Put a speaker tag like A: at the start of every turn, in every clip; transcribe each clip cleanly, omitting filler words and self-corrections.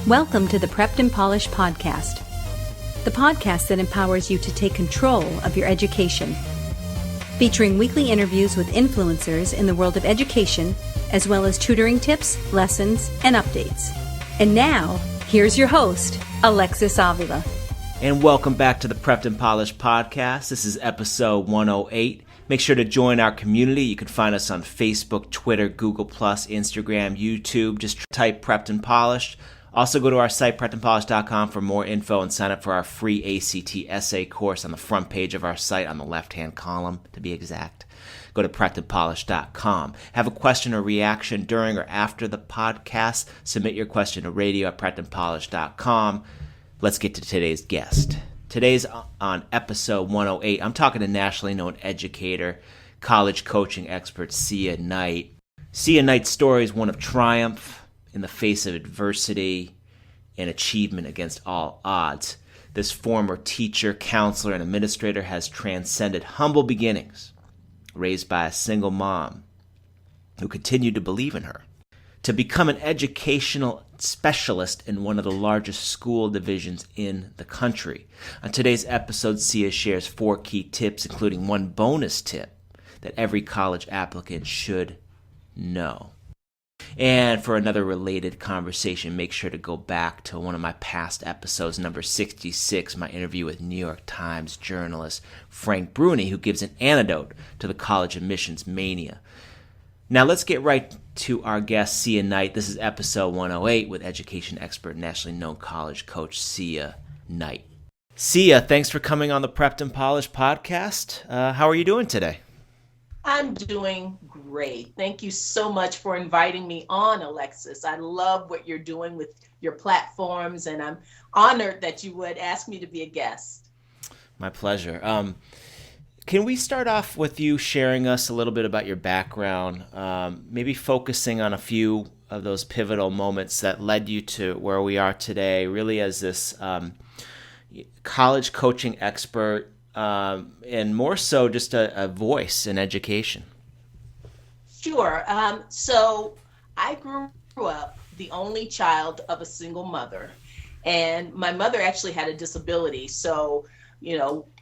A: Welcome to the Prepped and Polished podcast, the podcast that empowers you to take control of your education. Featuring weekly interviews with influencers in the world of education, as well as tutoring tips, lessons, and updates. And now, here's your host, Alexis Avila.
B: And welcome back to the Prepped and Polished podcast. This is episode 108. Make sure to join our community. You can find us on Facebook, Twitter, Google+, Instagram, YouTube. Just type Prepped and Polished. Also go to our site, preppedandpolished.com, for more info and sign up for our free ACT essay course on the front page of our site, on the left-hand column, to be exact. Go to preppedandpolished.com. Have a question or reaction during or after the podcast? Submit your question to radio@preppedandpolished.com. Let's get to today's guest. Today's on episode 108. I'm talking to nationally known educator, college coaching expert, Sia Knight. Sia Knight's story is one of triumph in the face of adversity and achievement against all odds. This former teacher, counselor, and administrator has transcended humble beginnings, raised by a single mom who continued to believe in her, to become an educational specialist in one of the largest school divisions in the country. On today's episode, Sia shares 4 key tips, including one bonus tip that every college applicant should know. And for another related conversation, make sure to go back to one of my past episodes, number 66, my interview with New York Times journalist Frank Bruni, who gives an antidote to the college admissions mania. Now let's get right to our guest, Sia Knight. This is episode 108 with education expert, nationally known college coach Sia Knight. Sia, thanks for coming on the Prepped and Polished podcast. How are you doing today?
C: I'm doing great. Thank you so much for inviting me on, Alexis. I love what you're doing with your platforms, and I'm honored that you would ask me to be a guest.
B: My pleasure. Can we start off with you sharing us a little bit about your background, maybe focusing on a few of those pivotal moments that led you to where we are today, really as this college coaching expert, and more so just a voice in education?
C: Sure. So I grew up the only child of a single mother, and my mother actually had a disability. So,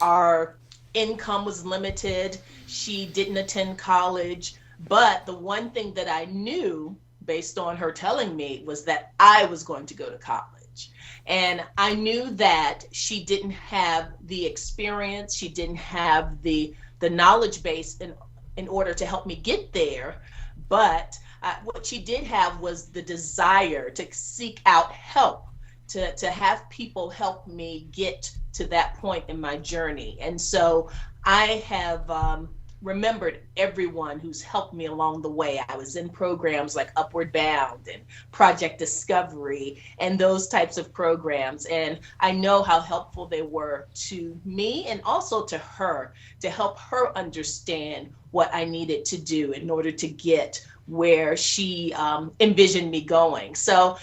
C: our income was limited. She didn't attend college, but the one thing that I knew based on her telling me was that I was going to go to college. And I knew that she didn't have the experience, she didn't have the knowledge base in order to help me get there. But what she did have was the desire to seek out help, to have people help me get to that point in my journey. And so I have remembered everyone who's helped me along the way. I was in programs like Upward Bound and Project Discovery and those types of programs. And I know how helpful they were to me and also to her, to help her understand what I needed to do in order to get where she envisioned me going. So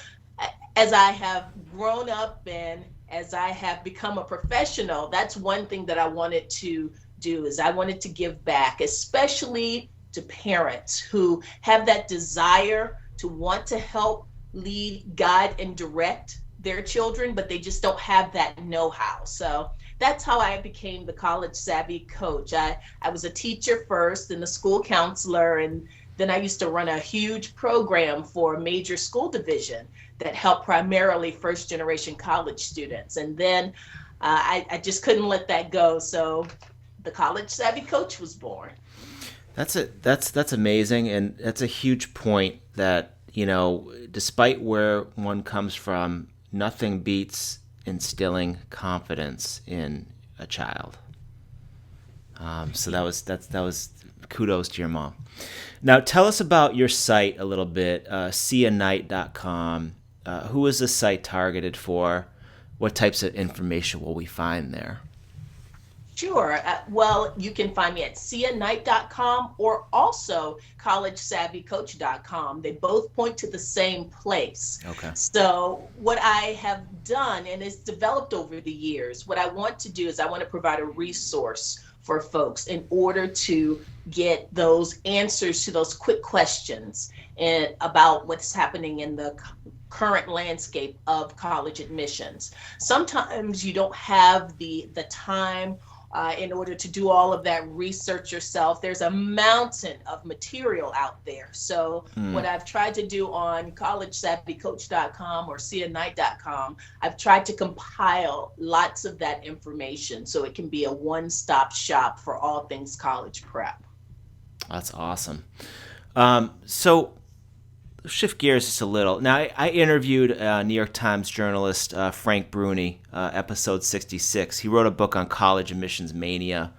C: as I have grown up and as I have become a professional, that's one thing that I wanted to do, is I wanted to give back, especially to parents who have that desire to want to help lead, guide, and direct their children, but they just don't have that know-how. So that's how I became the college savvy coach. I was a teacher first and a school counselor, and then I used to run a huge program for a major school division that helped primarily first-generation college students. And then I just couldn't let that go. So the college savvy coach was born.
B: That's amazing, and that's a huge point that, despite where one comes from, nothing beats instilling confidence in a child. So that was kudos to your mom. Now tell us about your site a little bit, siaknight.com. Who is the site targeted for? What types of information will we find there?
C: Sure. Well, you can find me at siaknight.com or also collegesavvycoach.com. They both point to the same place.
B: Okay.
C: So what I have done, and it's developed over the years, what I want to do is I want to provide a resource for folks in order to get those answers to those quick questions and about what's happening in the current landscape of college admissions. Sometimes you don't have the time in order to do all of that research yourself. There's a mountain of material out there. So what I've tried to do on collegesavvycoach.com or siaknight.com, I've tried to compile lots of that information so it can be a one-stop shop for all things college prep.
B: That's awesome. So shift gears just a little. Now, I interviewed New York Times journalist Frank Bruni, episode 66. He wrote a book on college admissions mania.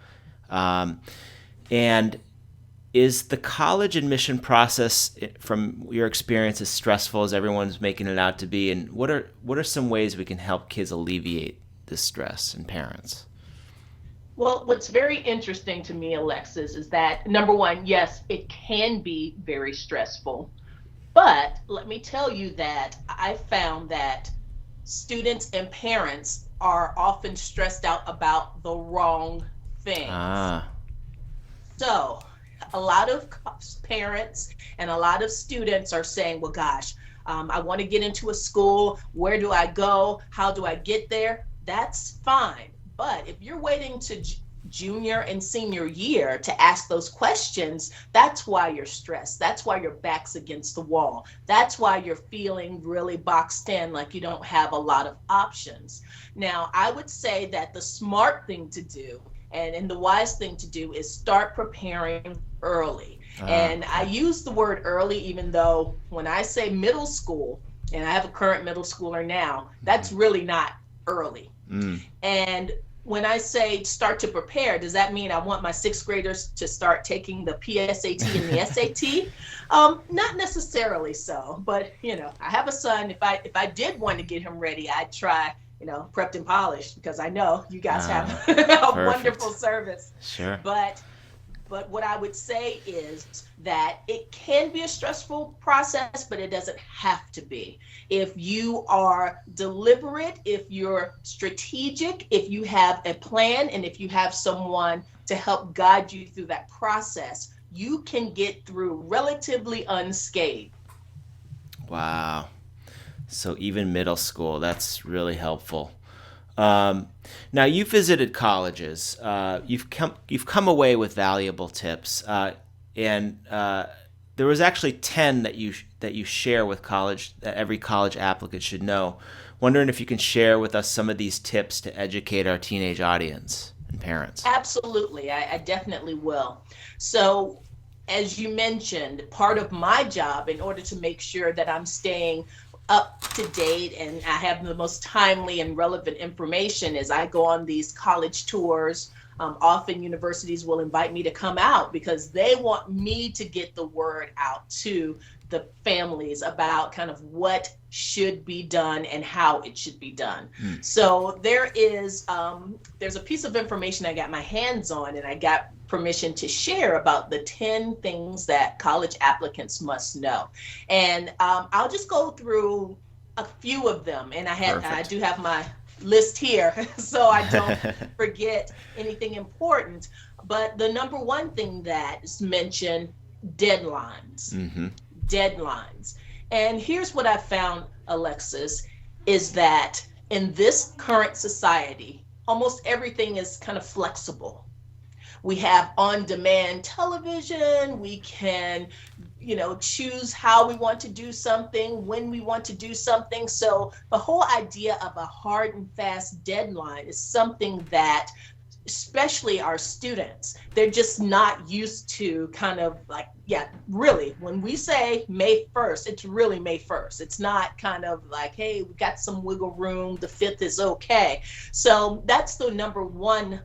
B: And is the college admission process, from your experience, as stressful as everyone's making it out to be? And what are some ways we can help kids alleviate this stress, and parents?
C: Well, what's very interesting to me, Alexis, is that, number one, yes, it can be very stressful. But let me tell you that I found that students and parents are often stressed out about the wrong things. So a lot of parents and a lot of students are saying, well, gosh, I want to get into a school. Where do I go? How do I get there? That's fine. But if you're waiting to junior and senior year to ask those questions, that's why you're stressed. That's why your back's against the wall. That's why you're feeling really boxed in, like you don't have a lot of options. Now, I would say that the smart thing to do and the wise thing to do is start preparing early. And I use the word early, even though when I say middle school, and I have a current middle schooler now, that's really not early. And when I say start to prepare, does that mean I want my sixth graders to start taking the PSAT and the SAT? Not necessarily so, but I have a son. If I did want to get him ready, I'd try, Prepped and Polished, because I know you guys have a wonderful service.
B: Sure.
C: But what I would say is that it can be a stressful process, but it doesn't have to be. If you are deliberate, if you're strategic, if you have a plan, and if you have someone to help guide you through that process, you can get through relatively unscathed.
B: Wow. So even middle school, that's really helpful. Now, you visited colleges. You've come away with valuable tips, and there was actually 10 that you share with college, that every college applicant should know. Wondering if you can share with us some of these tips to educate our teenage audience and parents.
C: Absolutely, I definitely will. So, as you mentioned, part of my job, in order to make sure that I'm staying up to date and I have the most timely and relevant information, is I go on these college tours. Often universities will invite me to come out because they want me to get the word out to the families about kind of what should be done and how it should be done. So there's a piece of information I got my hands on, and I got permission to share about the 10 things that college applicants must know. And I'll just go through a few of them. And I do have my list here so I don't forget anything important. But the number one thing that is mentioned, deadlines. Deadlines. And here's what I found, Alexis, is that in this current society, almost everything is kind of flexible. We have on-demand television. We can, choose how we want to do something, when we want to do something. So the whole idea of a hard and fast deadline is something that, especially our students, they're just not used to. Kind of like, really, when we say May 1st, it's really May 1st. It's not kind of like, hey, we got some wiggle room, the 5th is okay. So that's the number one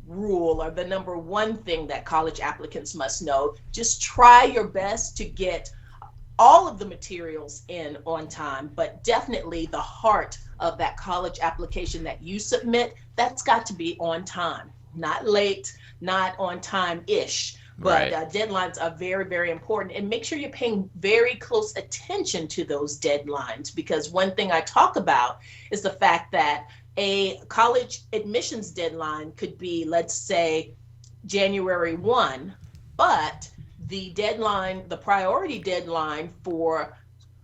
C: rule, or the number one thing that college applicants must know. Just try your best to get all of the materials in on time, but definitely the heart of that college application that you submit, that's got to be on time, not late, not on time-ish. But deadlines are very, very important. And make sure you're paying very close attention to those deadlines, because one thing I talk about is the fact that a college admissions deadline could be, let's say, January 1, but the priority deadline for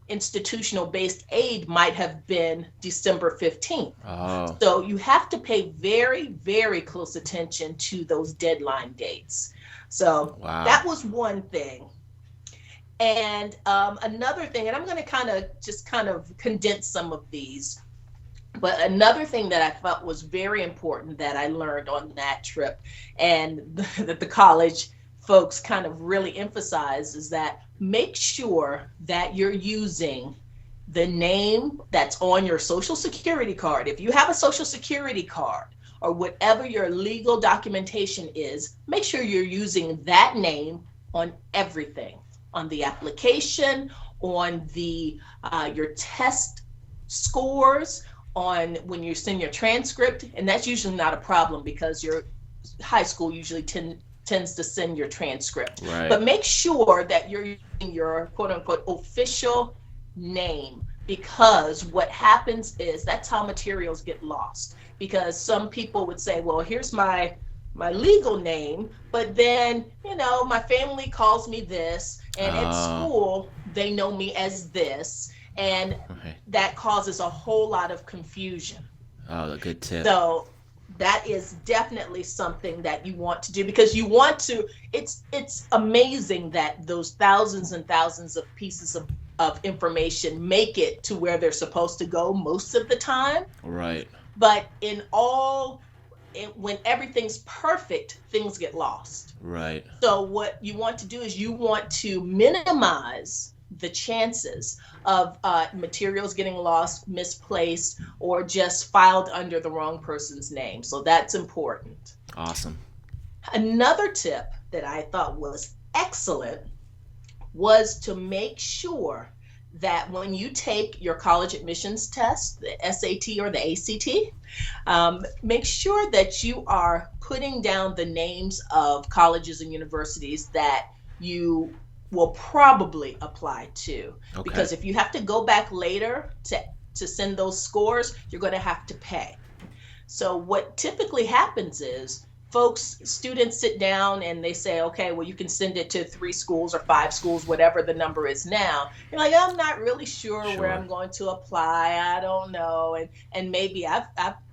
C: institutional based aid might have been December 15th.
B: Oh.
C: So you have to pay very, very close attention to those deadline dates. So
B: Wow.
C: that was one thing. And another thing, and I'm going to kind of condense some of these, but another thing that I felt was very important that I learned on that trip, and that the college folks kind of really emphasize, is that make sure that you're using the name that's on your social security card. If you have a social security card or whatever your legal documentation is, make sure you're using that name on everything, on the application, on the your test scores, on when you send your transcript. And that's usually not a problem because your high school usually tends to send your transcript.
B: Right.
C: But make sure that you're using your quote unquote official name, because what happens is that's how materials get lost. Because some people would say, well, here's my legal name, but then, my family calls me this, and at school they know me as this, and that causes a whole lot of confusion.
B: Oh, a good tip.
C: So that is definitely something that you want to do, because you want to, it's amazing that those thousands and thousands of pieces of information make it to where they're supposed to go most of the time.
B: Right.
C: But when everything's perfect, things get lost.
B: Right.
C: So what you want to do is you want to minimize the chances of materials getting lost, misplaced, or just filed under the wrong person's name. So that's important.
B: Awesome.
C: Another tip that I thought was excellent was to make sure that when you take your college admissions test, the SAT or the ACT, make sure that you are putting down the names of colleges and universities that you will probably apply to.
B: Okay.
C: Because if you have to go back later to send those scores, you're going to have to pay. So what typically happens is students sit down and they say, okay, well, you can send it to 3 schools or 5 schools, whatever the number is now. You're like, I'm not really sure where I'm going to apply. I don't know. And maybe I've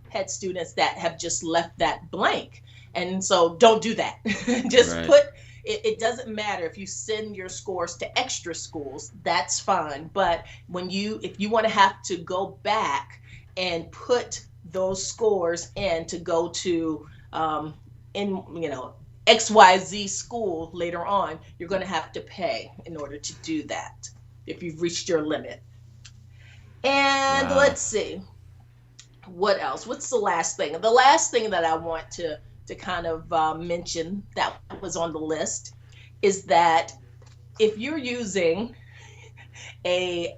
C: had students that have just left that blank. And so don't do that. Just
B: right.
C: It doesn't matter if you send your scores to extra schools, that's fine. But if you want to have to go back and put those scores in to go to XYZ school later on, you're going to have to pay in order to do that if you've reached your limit. And
B: Wow.
C: Let's see, what else? What's the last thing? The last thing that I want to kind of mention that was on the list is that if you're using a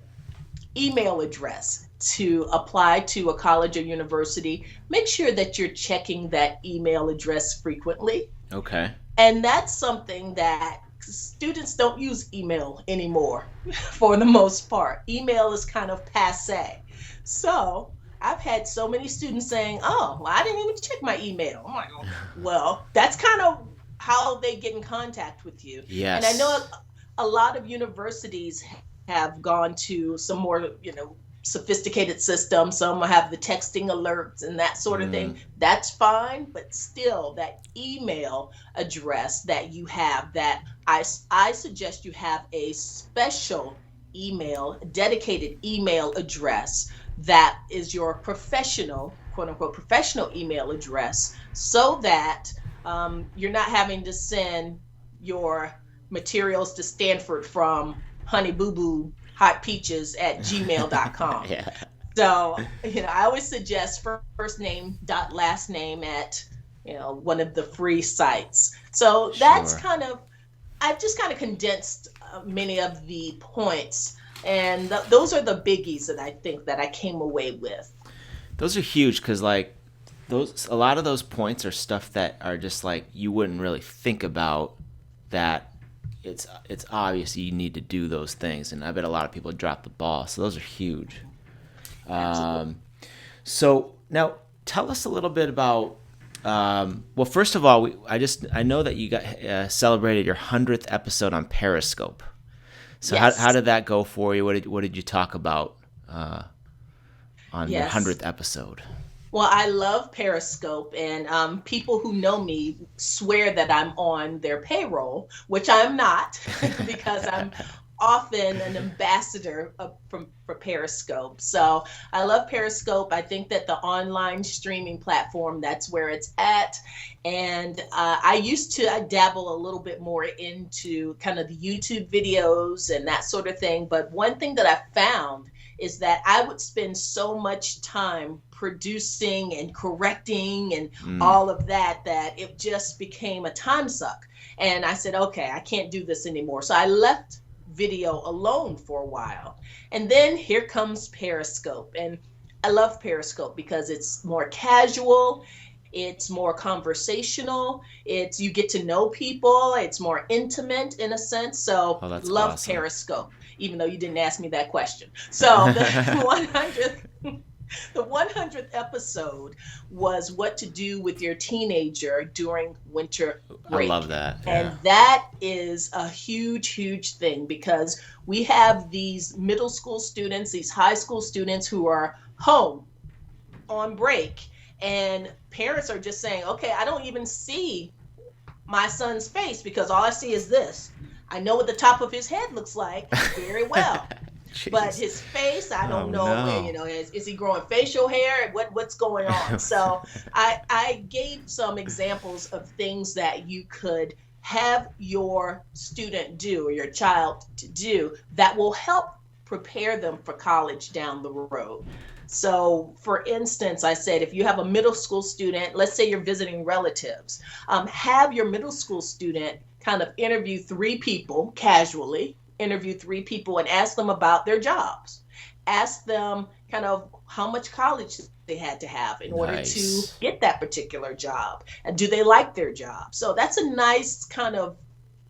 C: email address to apply to a college or university, make sure that you're checking that email address frequently.
B: Okay.
C: And that's something that students don't use email anymore for the most part. Email is kind of passé. So I've had so many students saying, oh, well, I didn't even check my email. I'm like, well, that's kind of how they get in contact with you.
B: Yes.
C: And I know a lot of universities have gone to some more, sophisticated systems. Some have the texting alerts and that sort of thing. That's fine, but still that email address that you have, that I suggest you have a special email, dedicated email address that is your professional, quote unquote, professional email address, so that you're not having to send your materials to Stanford from Honey Boo Boo Hot Peaches at gmail.com.
B: Yeah.
C: So, I always suggest first name dot last name at, one of the free sites. So that's
B: Sure.
C: I've just kind of condensed many of the points. And those are the biggies that I think that I came away with.
B: Those are huge because, a lot of those points are stuff that are just you wouldn't really think about, that it's obvious you need to do those things, and I bet a lot of people drop the ball. So those are huge. So now tell us a little bit about. Well, first of all, I know that you got celebrated your 100th episode on Periscope. So
C: Yes.
B: how did that go for you? What did you talk about on your
C: Yes.
B: 100th episode?
C: Well, I love Periscope, and people who know me swear that I'm on their payroll, which I'm not, because I'm often an ambassador for Periscope. So I love Periscope. I think that the online streaming platform, that's where it's at. And I dabble a little bit more into kind of the YouTube videos and that sort of thing. But one thing that I found is that I would spend so much time producing and correcting and all of that it just became a time suck. And I said, okay, I can't do this anymore. So I left video alone for a while. And then here comes Periscope. And I love Periscope because it's more casual. It's more conversational. You get to know people. It's more intimate in a sense. So
B: that's
C: love
B: awesome.
C: Periscope, even though you didn't ask me that question. So the 100th episode was what to do with your teenager during winter break.
B: I love that. Yeah.
C: And that is a huge, huge thing, because we have these middle school students, these high school students who are home on break, and parents are just saying, okay, I don't even see my son's face because all I see is this. I know what the top of his head looks like very well. But his face, I don't know.
B: No.
C: Is he growing facial hair? What's going on? So I gave some examples of things that you could have your student do or your child to do that will help prepare them for college down the road. So, for instance, I said, if you have a middle school student, let's say you're visiting relatives, have your middle school student kind of interview 3 people casually. Interview 3 people and ask them about their jobs. Ask them kind of how much college they had to have in order to get that particular job. And do they like their job? So that's a nice kind of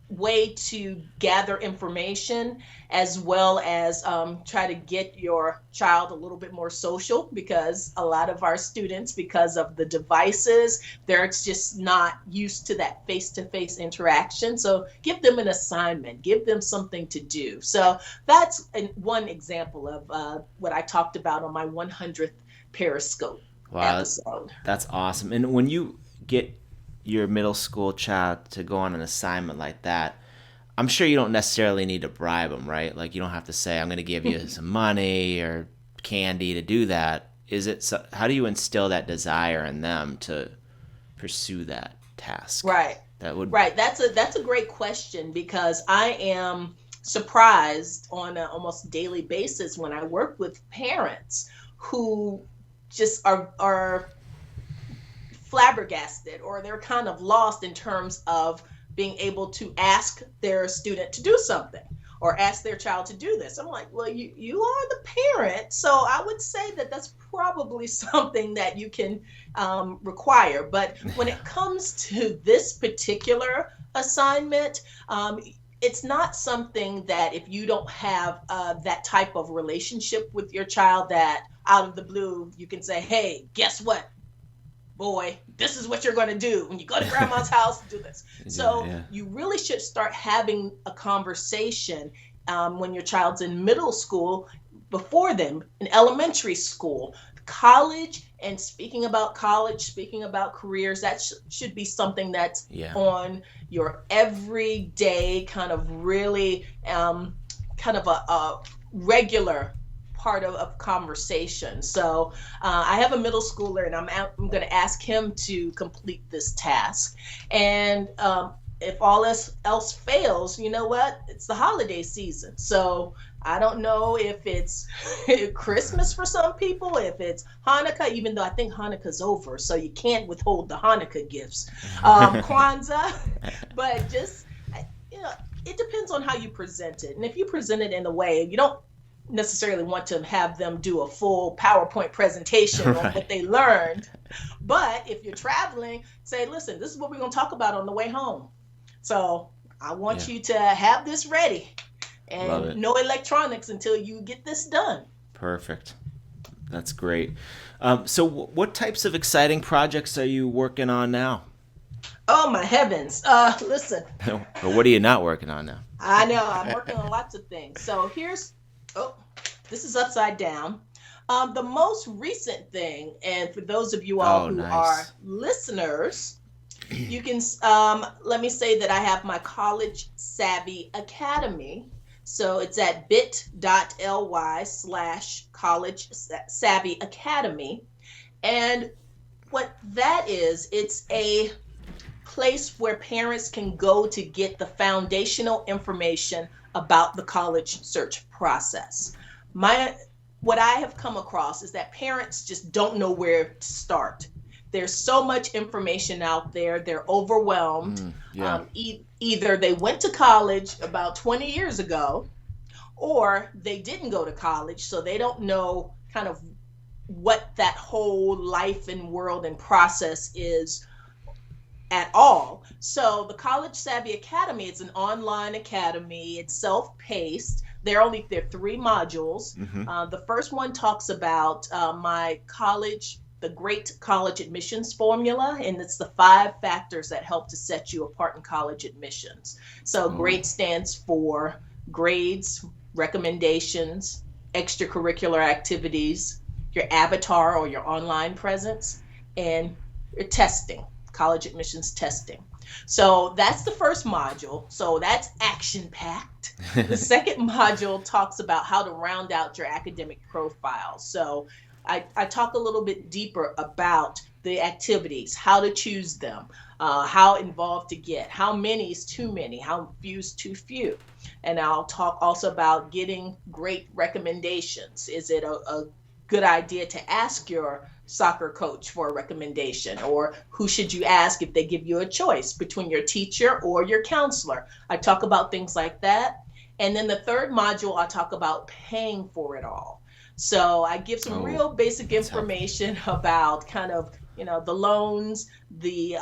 C: way to gather information, as well as try to get your child a little bit more social, because a lot of our students, because of the devices, they're just not used to that face-to-face interaction. So give them an assignment, give them something to do. So that's one example of what I talked about on my 100th Periscope episode.
B: That's awesome. And when you get your middle school child to go on an assignment like that, I'm sure you don't necessarily need to bribe them, right? Like, you don't have to say, I'm going to give you some money or candy to do that. How do you instill that desire in them to pursue that task?
C: Right. That's a great question, because I am surprised on an almost daily basis when I work with parents who just are flabbergasted, or they're kind of lost in terms of being able to ask their student to do something or ask their child to do this. I'm like, well, you are the parent, so I would say that that's probably something that you can require. But when it comes to this particular assignment, it's not something that, if you don't have that type of relationship with your child, that out of the blue you can say, hey, guess what, boy, this is what you're going to do when you go to grandma's house, do this. So you really should start having a conversation when your child's in middle school, before them in elementary school, college. And speaking about college, speaking about careers, that should be something that's on your everyday kind of really kind of a regular part of conversation. So I have a middle schooler, and I'm going to ask him to complete this task. And if all else fails, you know what? It's the holiday season. So I don't know if it's Christmas for some people, if it's Hanukkah, even though I think Hanukkah's over, so you can't withhold the Hanukkah gifts. Kwanzaa, but just, it depends on how you present it. And if you present it in a way, you don't necessarily want to have them do a full PowerPoint presentation on what they learned. But if you're traveling, say, listen, this is what we're going to talk about on the way home. So I want you to have this ready, and no electronics until you get this done.
B: Perfect. That's great. So what types of exciting projects are you working on now?
C: Oh my heavens. Listen.
B: But what are you not working on now?
C: I know, I'm working on lots of things. So this is upside down. The most recent thing, and for those of you all who are listeners, you can, let me say that I have my College Savvy Academy. So it's at bit.ly/College Savvy Academy. And what that is, it's a place where parents can go to get the foundational information about the college search process. What I have come across is that parents just don't know where to start. There's so much information out there. They're overwhelmed. Either they went to college about 20 years ago, or they didn't go to college, so they don't know kind of what that whole life and world and process is at all. So the College Savvy Academy, it's an online academy. It's self-paced. There are 3 modules. The first one talks about the great college admissions formula, and it's the 5 factors that help to set you apart in college admissions. So GRADE stands for grades, recommendations, extracurricular activities, your avatar or your online presence, and your testing, college admissions testing. So that's the first module. So that's action-packed. The second module talks about how to round out your academic profile. So I talk a little bit deeper about the activities, how to choose them, how involved to get, how many is too many, how few is too few. And I'll talk also about getting great recommendations. Is it a good idea to ask your soccer coach for a recommendation, or who should you ask if they give you a choice between your teacher or your counselor? I talk about things like that. And then the third module, I talk about paying for it all. So I give some real basic information about kind of, the loans, the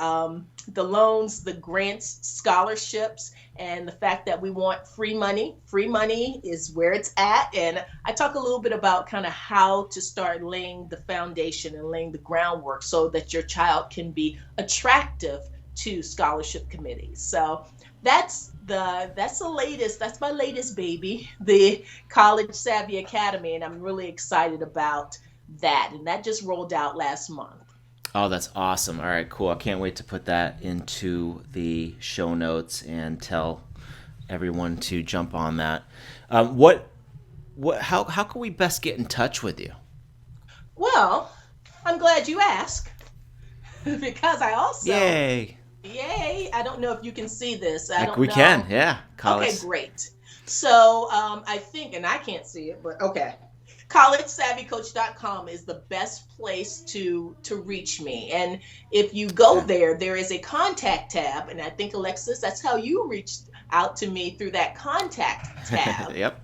C: grants, scholarships, and the fact that we want free money. Free money is where it's at. And I talk a little bit about kind of how to start laying the foundation and laying the groundwork so that your child can be attractive to scholarship committees. So that's the latest. That's my latest baby, the College Savvy Academy, and I'm really excited about that. And that just rolled out last month.
B: Oh, that's awesome. All right, cool. I can't wait to put that into the show notes and tell everyone to jump on that. How can we best get in touch with you?
C: Well, I'm glad you asked because I also...
B: Yay!
C: I don't know if you can see this.
B: We can, yeah.
C: College. Okay, great. So I think, and I can't see it, but okay. collegesavvycoach.com is the best place to reach me. And if you go there is a contact tab. And I think, Alexis, that's how you reached out to me, through that contact tab.
B: Yep.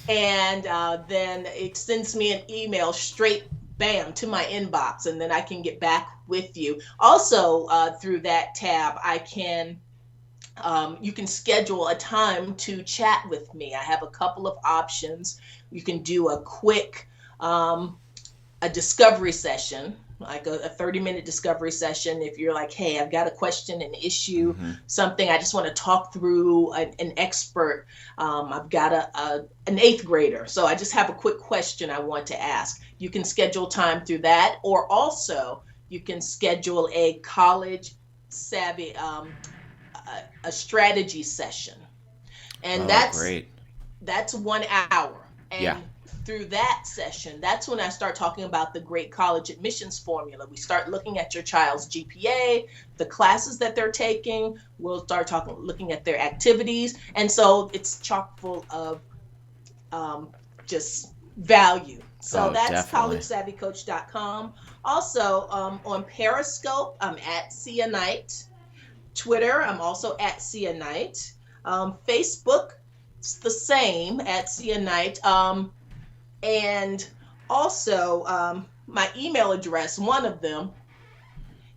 C: And then it sends me an email straight, bam, to my inbox. And then I can get back with you. Also, through that tab, you can schedule a time to chat with me. I have a couple of options. You can do a quick a discovery session, like a 30-minute discovery session. If you're like, hey, I've got a question, an issue, something I just want to talk through, an expert. I've got an 8th grader, so I just have a quick question I want to ask. You can schedule time through that, or also you can schedule a college savvy a strategy session, and that's 1 hour. And through that session, that's when I start talking about the great college admissions formula. We start looking at your child's GPA, the classes that they're taking. We'll start looking at their activities, and so it's chock full of just value. So that's collegesavvycoach.com. Also, on Periscope, I'm at Sia Knight. Twitter, I'm also at Sia Knight. Facebook, it's the same, at Sia Knight. And also, my email address, one of them,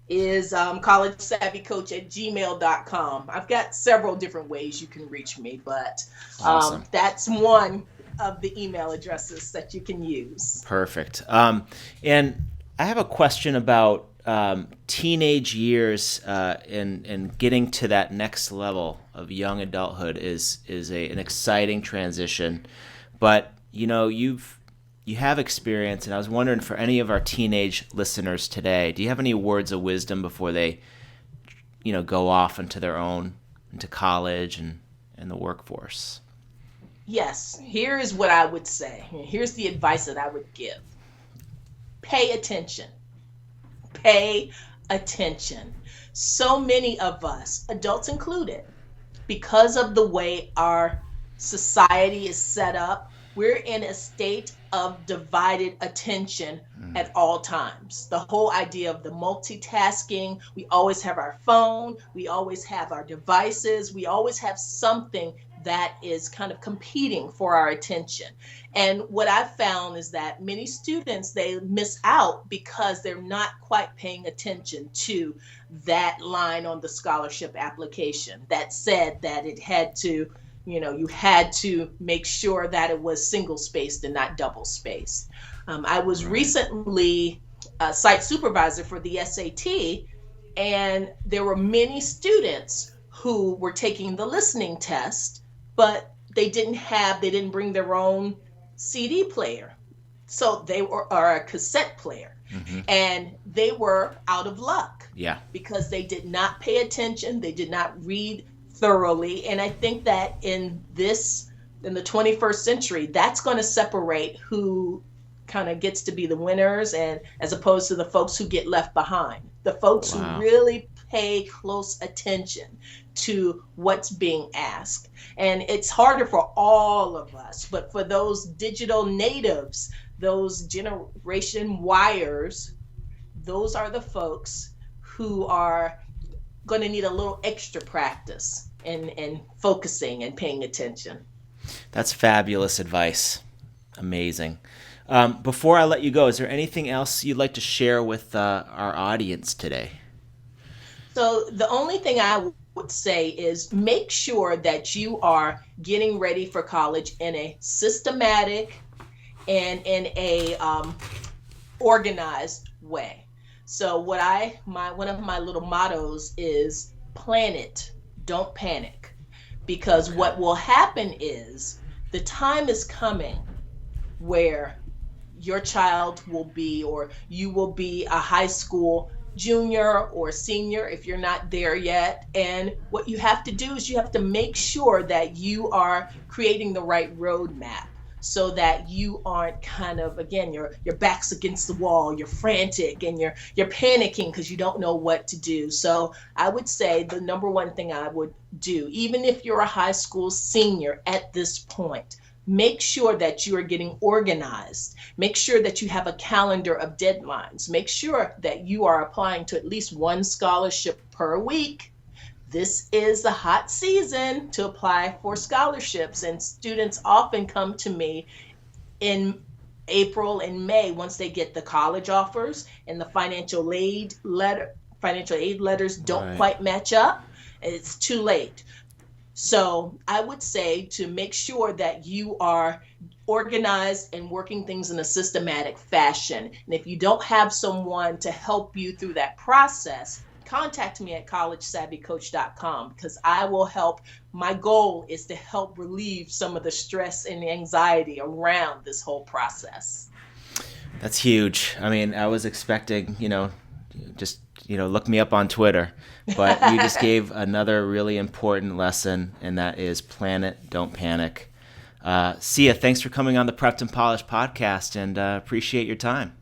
C: is collegesavvycoach@gmail.com. I've got several different ways you can reach me, but
B: awesome.
C: That's one of the email addresses that you can use.
B: Perfect. And I have a question about teenage years and getting to that next level of young adulthood is an exciting transition. But you have experience, and I was wondering, for any of our teenage listeners today, do you have any words of wisdom before they go off into college and the workforce?
C: Yes, here is what I would say. Here's the advice that I would give. Pay attention. Pay attention. So many of us, adults included, because of the way our society is set up, we're in a state of divided attention at all times. The whole idea of the multitasking, we always have our phone, we always have our devices, we always have something that is kind of competing for our attention. And what I've found is that many students, they miss out because they're not quite paying attention to that line on the scholarship application that said that it had to, you had to make sure that it was single spaced and not double spaced. I was recently a site supervisor for the SAT, and there were many students who were taking the listening test, but they didn't bring their own CD player. So they were a cassette player. And they were out of luck. Yeah. Because they did not pay attention, they did not read thoroughly. And I think that in the 21st century, that's going to separate who kind of gets to be the winners, and as opposed to the folks who get left behind. The folks who really pay close attention to what's being asked. And it's harder for all of us, but for those digital natives, those generation Yers, those are the folks who are going to need a little extra practice and focusing and paying attention.
B: That's fabulous advice. Amazing. Before I let you go, is there anything else you'd like to share with our audience today?
C: So the only thing I would say is make sure that you are getting ready for college in a systematic and in a organized way. So one of my little mottos is plan it, don't panic. Because what will happen is the time is coming where your child will be, or you will be, a high school junior or senior if you're not there yet. And what you have to do is you have to make sure that you are creating the right roadmap so that you aren't kind of, again, your back's against the wall, you're frantic and you're panicking because you don't know what to do. So I would say the number one thing I would do, even if you're a high school senior at this point, make sure that you are getting organized. Make sure that you have a calendar of deadlines. Make sure that you are applying to at least one scholarship per week. This is the hot season to apply for scholarships, and students often come to me in April and May once they get the college offers and the financial aid letters don't quite match up. It's too late. So I would say to make sure that you are organized and working things in a systematic fashion. And if you don't have someone to help you through that process, contact me at collegesavvycoach.com because I will help. My goal is to help relieve some of the stress and anxiety around this whole process.
B: That's huge. I mean, I was expecting, just look me up on Twitter. But you just gave another really important lesson, and that is plan it, don't panic. Sia, thanks for coming on the Prepped and Polished podcast, and appreciate your time.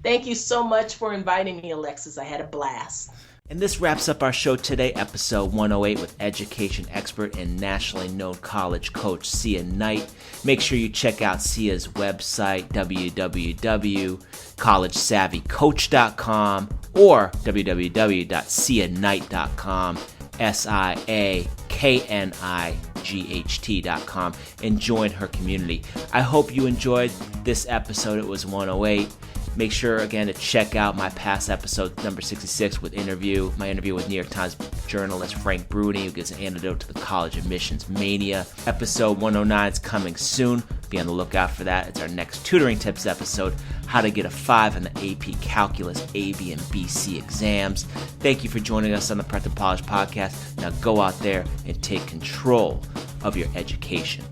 C: Thank you so much for inviting me, Alexis. I had a blast.
B: And this wraps up our show today, episode 108, with education expert and nationally known college coach Sia Knight. Make sure you check out Sia's website, www.collegesavvycoach.com or www.siaknight.com, SIAKNIGHT.com, and join her community. I hope you enjoyed this episode. It was 108. Make sure, again, to check out my past episode, number 66, my interview with New York Times journalist Frank Bruni, who gives an antidote to the college admissions mania. Episode 109 is coming soon. Be on the lookout for that. It's our next tutoring tips episode, how to get a 5 on the AP Calculus A, B, and BC exams. Thank you for joining us on the Prepped and Polished podcast. Now go out there and take control of your education.